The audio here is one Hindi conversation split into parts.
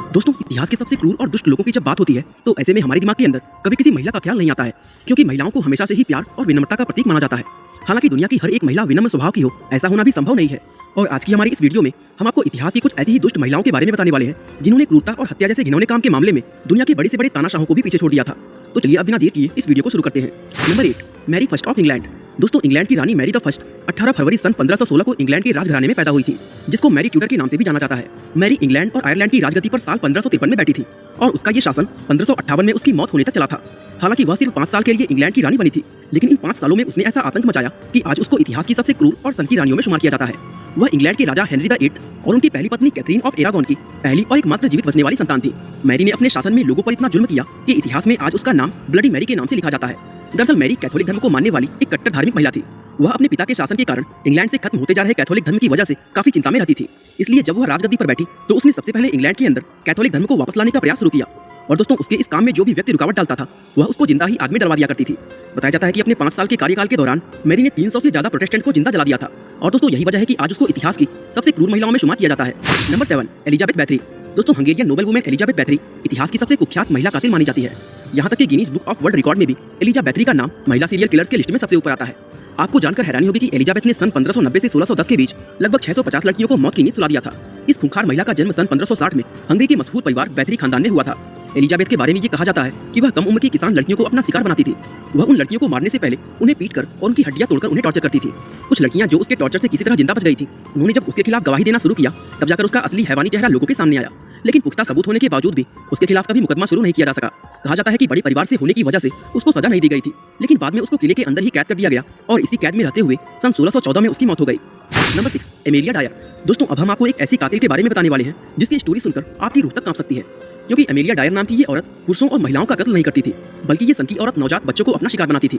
दोस्तों, इतिहास के सबसे क्रूर और दुष्ट लोगों की जब बात होती है तो ऐसे में हमारे दिमाग के अंदर कभी किसी महिला का ख्याल नहीं आता है, क्योंकि महिलाओं को हमेशा से ही प्यार और विनम्रता का प्रतीक माना जाता है। हालांकि दुनिया की हर एक महिला विनम्र स्वभाव की हो, ऐसा होना भी संभव नहीं है। और आज की हमारी इस वीडियो में हम आपको इतिहास की कुछ ऐसी ही दुष्ट महिलाओं के बारे में बताने वाले हैं जिन्होंने क्रूरता और हत्या जैसे घिनौने काम के मामले में दुनिया के बड़े से बड़े तानाशाहों को भी पीछे छोड़ दिया था। तो चलिए अब बिना देर किए इस वीडियो को शुरू करते हैं। Number 8, Mary first of England. दोस्तों, इंग्लैंड की रानी मैरी द फर्स्ट 18 फरवरी सन 1516 को इंग्लैंड के राजघराने में पैदा हुई थी, जिसको मैरी ट्यूडर के नाम से भी जाना जाता है। मैरी इंग्लैंड और आयरलैंड की राजगद्दी पर साल 1553 में बैठी थी और उसका ये शासन 1558 में उसकी मौत होने तक चला था। हालांकि वह सिर्फ 5 साल के लिए इंग्लैंड की रानी बनी थी, लेकिन इन 5 सालों में उसने ऐसा आतंक मचाया कि आज उसको इतिहास की सबसे क्रूर और सनकी रानियों में शुमार किया जाता है। वह इंग्लैंड के राजा हेनरी द 8th और उनकी पहली पत्नी कैथरीन ऑफ एरागॉन की पहली और एकमात्र जीवित बचने वाली संतान थी। मैरी ने अपने शासन में लोगों पर इतना जुल्म किया कि इतिहास में आज उसका नाम ब्लडी मैरी के नाम से लिखा जाता है। दरअसल मैरी कैथोलिक धर्म को मानने वाली एक कट्टर धार्मिक महिला थी। वह अपने पिता के शासन के कारण इंग्लैंड से खत्म होते जा रहे कैथोलिक धर्म की वजह से काफी चिंता में रहती थी। इसलिए जब वह राजगद्दी पर बैठी तो उसने सबसे पहले इंग्लैंड के अंदर कैथोलिक धर्म को वापस लाने का प्रयास शुरू किया। और दोस्तों, उसके इस काम में जो भी व्यक्ति रुकावट डालता था वह उसको जिंदा ही आग में डलवा दिया करती थी। बताया जाता है कि अपने 5 साल के कार्यकाल के दौरान मैरी ने 300 से ज्यादा प्रोटेस्टेंट को जिंदा जला दिया था। और दोस्तों, यही वजह है कि आज उसको इतिहास की सबसे क्रूर महिलाओं में शुमार किया जाता है। Number 7, Elizabeth Bathory. दोस्तों, Hungarian noble women Elizabeth Bathory इतिहास की सबसे कुख्यात महिला कातिल मानी जाती है। यहाँ तक कि Guinness book of world record में भी एलिजाबेथ बैथरी का नाम महिला सीरियल किलर्स के लिस्ट में सबसे ऊपर आता है। आपको जानकर हैरानी होगी कि एलिजाबेथ ने सन 1590 से 1610 के बीच लगभग 650 लड़कियों को मौत की नींद सुला दिया था। इस खूंखार महिला का जन्म सन 1560 में हंगरी के मशहूर परिवार बैथरी खानदान में हुआ था। एलिजाबेथ के बारे में ये कहा जाता है कि वह कम उम्र की किसान लड़कियों को अपना शिकार बनाती थी। वह उन लड़कियों को मारने से पहले उन्हें पीटकर और उनकी हड्डियां तोड़कर उन्हें टॉर्चर करती थी। कुछ लड़कियां जो उसके टॉर्चर से किसी तरह जिंदा बच गई थी, उन्होंने जब उसके खिलाफ गवाही देना शुरू किया तब जाकर उसका असली हैवानी चेहरा लोगों के सामने आया। लेकिन पुख्ता सबूत होने के बावजूद भी उसके खिलाफ कभी मुकदमा शुरू नहीं किया जा सका। कहा जाता है कि बड़े परिवार से होने की वजह से उसको सजा नहीं दी गई थी, लेकिन बाद में उसको किले के अंदर ही कैद कर दिया गया और इसी कैद में रहते हुए सन 1614 में उसकी मौत हो गई। Number 6, Amelia Dyer. दोस्तों, अब हम आपको एक ऐसी कातिल के बारे में बताने वाले हैं जिसकी स्टोरी सुनकर आपकी रूह तक कांप सकती है, क्योंकि एमेलिया डायर नाम की ये औरत पुरुषों और महिलाओं का कत्ल नहीं करती थी, बल्कि ये सनकी औरत नवजात बच्चों को अपना शिकार बनाती थी।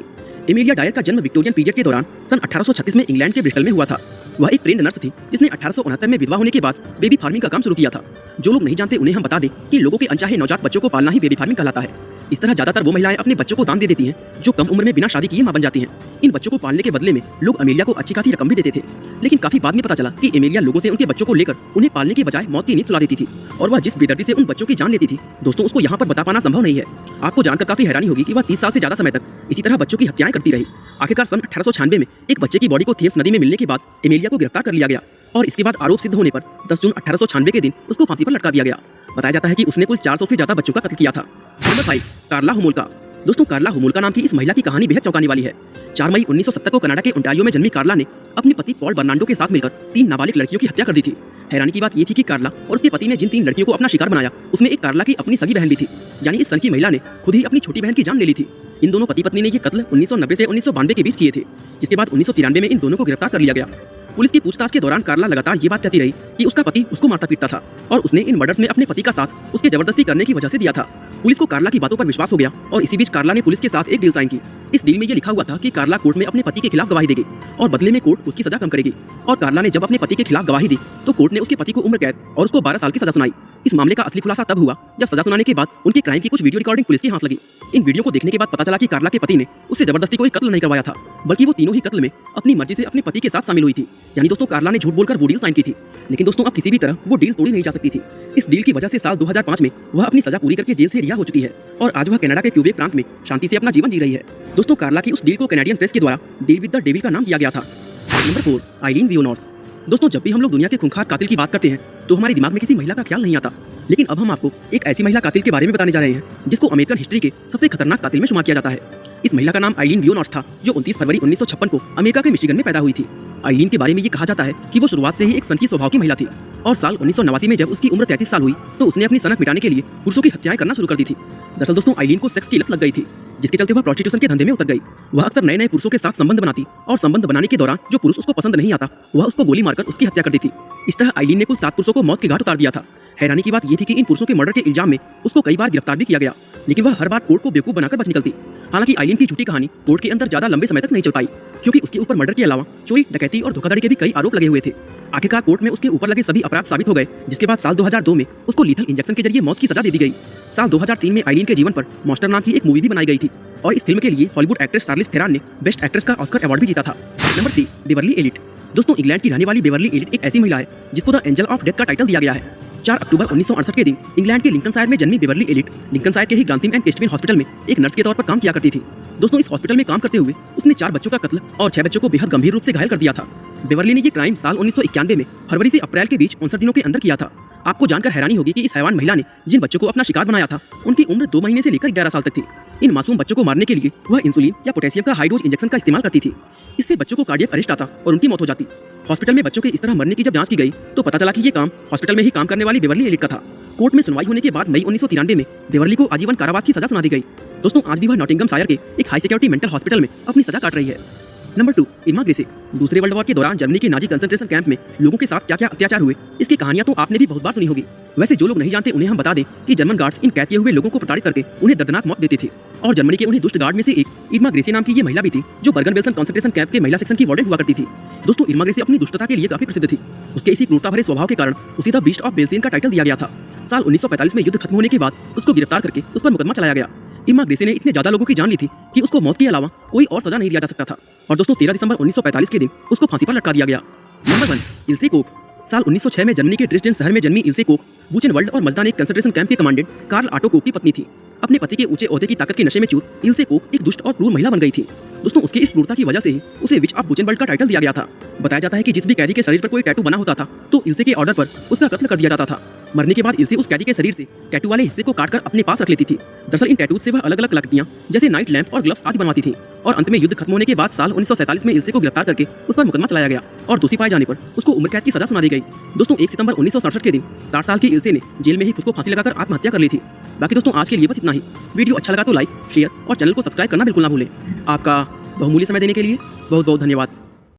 एमेलिया डायर का जन्म विक्टोरियन पीरियड के दौरान सन 1836 में इंग्लैंड के ब्रिस्टल में हुआ था। वह एक ट्रेंड नर्स थी जिसने 1869 में विधवा होने के बाद बेबी फार्मिंग का काम शुरू किया था। जो लोग नहीं जानते उन्हें हम बता दें कि लोगों के अनचाहे नवजात बच्चों को पालना ही बेबी फार्मिंग कहलाता है। इस तरह ज्यादातर वो महिलाएं अपने बच्चों को दान दे देती हैं जो कम उम्र में बिना शादी किए मां बन जाती हैं। इन बच्चों को पालने के बदले में लोग एमेलिया को अच्छी खासी रकम भी देते थे, लेकिन काफी बाद में पता चला कि एमेलिया लोगों से उनके बच्चों को लेकर उन्हें पालने के बजाय मौत की नींद सुला देती थी। और वह जिस बेदर्दी से उन बच्चों की जान लेती थी, दोस्तों, उसको यहाँ पर बता पाना संभव नहीं है। आपको जानकर काफी हैरानी होगी कि वह 30 साल से ज्यादा समय तक इसी तरह बच्चों की हत्याएं करती रही। आखिरकार सन 1896 में एक बच्चे की बॉडी को थेम्स नदी में मिलने के बाद एमेलिया को गिरफ्तार कर लिया गया और इसके बाद आरोप सिद्ध होने पर 10 जून 1896 के दिन उसको फांसी पर लटका दिया गया। बताया जाता है कि उसने कुल 400 से ज्यादा बच्चों का कत्ल किया था। नंबर 5, कार्ला होमोल्का। दोस्तों, कार्ला होमोल्का नाम की इस महिला की कहानी बेहद चौंकाने वाली है। 4 मई 1970 को कनाडा के ओंटारियो में जन्मी कार्ला ने अपने पति पॉल बर्नांडो के साथ मिलकर 3 नाबालिग लड़कियों की हत्या कर दी थी। हैरानी की बात यह थी कि कार्ला और उसके पति ने जिन 3 लड़कियों को अपना शिकार बनाया उसमें एक कार्ला की अपनी सगी बहन भी थी, यानी इस सनकी महिला ने खुद ही अपनी छोटी बहन की जान ले ली थी। इन दोनों पति पत्नी ने ये कत्ल 1990 से 1992 के बीच किए थे, जिसके बाद 1993 में इन दोनों को गिरफ्तार कर लिया गया। पुलिस की पूछताछ के दौरान कार्ला लगातार ये बात कहती रही कि उसका पति उसको मारता पीटता था और उसने इन मर्डर्स में अपने पति का साथ उसके जबरदस्ती करने की वजह से दिया था। पुलिस को कार्ला की बातों पर विश्वास हो गया और इसी बीच कार्ला ने पुलिस के साथ एक डील साइन की। इस डील में ये लिखा हुआ था कि कार्ला कोर्ट में अपने पति के खिलाफ गवाही देगी और बदले में कोर्ट उसकी सजा कम करेगी। और कार्ला ने जब अपने पति के खिलाफ गवाही दी तो कोर्ट ने उसके पति को उम्र कैद और उसको 12 साल की सजा सुनाई। इस मामले का असली खुलासा तब हुआ जब सजा सुनाने के बाद उनके क्राइम की कुछ वीडियो रिकॉर्डिंग पुलिस के हाथ लगी। इन वीडियो को देखने के बाद पता चला कि कार्ला के पति ने उससे जबरदस्ती कोई कत्ल नहीं करवाया था, बल्कि वो तीनों ही कत्ल में अपनी मर्जी से अपने पति के साथ शामिल हुई थी। यानी दोस्तों, कार्ला ने झूठ बोलकर वो डील साइन की थी, लेकिन दोस्तों अब किसी भी तरह वो डील तोड़ी नहीं जा सकती थी। इस डील की वजह से साल 2005 में वह अपनी सजा पूरी करके जेल से रिहा हो चुकी है और आज वह कनाडा के क्यूबेक प्रांत में शांति से अपना जीवन जी रही है। दोस्तों, कार्ला की उस डील को कैनेडियन प्रेस के द्वारा डील विद द डेविल का नाम दिया गया था। नंबर 4, आइलीन वियोनॉर्स। दोस्तों, जब भी हम लोग दुनिया के खूंखार कातिल की बात करते हैं तो हमारे दिमाग में किसी महिला का ख्याल नहीं आता, लेकिन अब हम आपको एक ऐसी महिला कातिल के बारे में बताने जा रहे हैं जिसको अमेरिकन हिस्ट्री के सबसे खतरनाक कातिल में शुमार किया जाता है। इस महिला का नाम आइलीन वियोनॉर्स था, जो 29 फरवरी 1956 को अमेरिका के मिशिगन में पैदा हुई थी। आइलीन के बारे में ये कहा जाता है कि वो शुरुआत से ही एक सनकी स्वभाव की महिला थी और साल 1989 में जब उसकी उम्र 33 साल हुई तो उसने अपनी सनक मिटाने के लिए पुरुषों की हत्याएं करना शुरू कर दी थी। दरअसल दोस्तों, आइलीन को सेक्स की लत लग गई थी, जिसके चलते वह प्रोस्टिट्यूशन के धंधे में उतर गई। वह अक्सर नए नए पुरुषों के साथ संबंध बनाती और संबंध बनाने के दौरान जो पुरुष उसको पसंद नहीं आता वह उसको गोली मारकर उसकी हत्या कर देती। इस तरह आइलीन ने कुल 7 पुरुषों को मौत के घाट उतार दिया था। हैरानी की बात यह थी कि इन पुरुषों के मर्डर के इल्जाम में उसको कई बार गिरफ्तार भी किया गया, लेकिन वह हर बार कोर्ट को बेवकूफ बनाकर बच निकलती। हालांकि आइलीन की झूठी कहानी कोर्ट के अंदर ज्यादा लंबे समय तक नहीं चल पाई, क्योंकि उसके ऊपर मर्डर के अलावा चोरी, डकैती और धोखाधड़ी के भी कई आरोप लगे हुए थे। आखिरकार कोर्ट में उसके ऊपर लगे सभी अपराध साबित हो गए, जिसके बाद साल 2002 में उसको लीथल इंजेक्शन के जरिए मौत की सजा दे दी गई। साल 2003 में आइलीन के जीवन पर मॉन्स्टर नाम की एक मूवी भी बनाई गई थी और इस फिल्म के लिए हॉलीवुड एक्ट्रेस चार्लिस थेरॉन ने बेस्ट एक्ट्रेस का ऑस्कर अवार्ड भी जीता था। Number 3, Beverly elite. दोस्तों, इंग्लैंड की रहने वाली बेवर्ली एलिट एक ऐसी महिला है जिसको द एंजल ऑफ डेथ का टाइटल दिया गया है। 4 अक्टूबर 1968 के दिन इंग्लैंड के लिंकनशायर में जन्मी बेवरली एलिट लिंकनशायर के ही ग्रांथिम एंड टेस्टविन हॉस्पिटल में एक नर्स के तौर पर काम किया करती थी। दोस्तों, इस हॉस्पिटल में काम करते हुए उसने 4 बच्चों का कत्ल और 6 बच्चों को बेहद गंभीर रूप से घायल कर दिया था। बेवरली ने ये क्राइम साल 1991 में फरवरी से अप्रैल के बीच 59 दिनों के अंदर किया था। आपको जानकर हैरानी होगी कि इस हैवान महिला ने जिन बच्चों को अपना शिकार बनाया था उनकी उम्र 2 महीने से लेकर 11 साल तक थी। इन मासूम बच्चों को मारने के लिए वह इंसुलिन या पोटेशियम का हाई डोज इंजेक्शन का इस्तेमाल करती थी। इससे बच्चों को कार्डियक अरेस्ट आता और उनकी मौत हो जाती। हॉस्पिटल में बच्चों के इस तरह मरने की जब जांच की गई तो पता चला कि ये काम हॉस्पिटल में ही काम करने वाली बेवरली एलिट का था। कोर्ट में सुनवाई होने के बाद मई 1993 में बेवरली को आजीवन कारावास की सजा सुना दी गई। दोस्तों, आज भी वह नॉटिंघमशायर के एक हाई सिक्योरिटी मेंटल हॉस्पिटल में अपनी सजा काट रही है। नंबर 2, इर्मा ग्रेसे। दूसरे वर्ल्ड वॉर के दौरान जर्मनी के नाजी कंसंट्रेशन कैंप में लोगों के साथ क्या क्या अत्याचार हुए इसकी कहानियां तो आपने भी बहुत बार सुनी होगी। वैसे जो लोग नहीं जानते उन्हें हम बता दें कि जर्मन गार्ड्स इन कैद किए हुए लोगों को प्रताड़ित करके उन्हें दर्दनाक मौत देते थे। और जर्मनी के उन्हीं दुष्ट गार्ड में से एक इर्मा ग्रेसे नाम की ये महिला भी थी जो बर्गन बेल्सन कंसंट्रेशन कैंप के महिला सेक्शन की वार्डन हुआ करती थी। दोस्तों, इर्मा ग्रेसे अपनी दुष्टता के लिए काफी प्रसिद्ध थी। उसके इसी क्रूरता भरे स्वभाव के कारण उसे द बीस्ट ऑफ बेल्सियन का टाइटल दिया गया था। साल 1945 में युद्ध खत्म होने के बाद उसको गिरफ्तार करके उस पर मुकदमा चलाया गया। इर्मा ग्रेसे ने इतने ज्यादा लोगों की जान ली थी कि उसको मौत के अलावा कोई और सजा नहीं दिया जा सकता था। और दोस्तों, 13 दिसंबर 1945 के दिन उसको फांसी पर लटका दिया गया। Number 1, Ilse Koch. साल 1906 में जर्मनी के ड्रेसडेन शहर में जन्मी इल्से कोक बुचेनवाल्ड और मजदान एक कंसंट्रेशन कैंप के कमांडेंट कार्ल ऑटो कोक की पत्नी थी। अपने पति के ऊंचे ओहदे की ताकत के नशे में चूर इल्से कोक एक दुष्ट और क्रूर महिला बन गई थी। दोस्तों, उसके इस क्रूरता की वजह से ही उसे विच ऑफ बुचेनवाल्ड का टाइटल दिया गया था। बताया जाता है कि जिस भी कैदी के शरीर पर कोई टैटू बना होता था तो इल्से के ऑर्डर पर उसका कत्ल कर दिया जाता था। मरने के बाद इल्से उस कैदी के शरीर से टैटू वाले हिस्से को काटकर अपने पास रख लेती थी। दरअसल इन टैटूज से वह अलग अलग कलाकृतियां जैसे नाइट लैंप और ग्लव्स आदि बनवाती थी। और अंत में युद्ध खत्म होने के बाद साल 1947 में इल्से को गिरफ्तार करके उस पर मुकदमा चलाया गया और दोषी पाए जाने पर उसको उम्र कैद की सजा सुना दी गई। दोस्तों, 1 सितंबर 1967 के दिन 60 साल की इल्से ने जेल में ही खुद को फांसी लगाकर आत्महत्या कर ली थी। बाकी दोस्तों, आज के लिए बस इतना ही। वीडियो अच्छा लगा तो लाइक, शेयर और चैनल को सब्सक्राइब करना बिल्कुल ना भूलें। आपका बहुमूल्य समय देने के लिए बहुत बहुत धन्यवाद।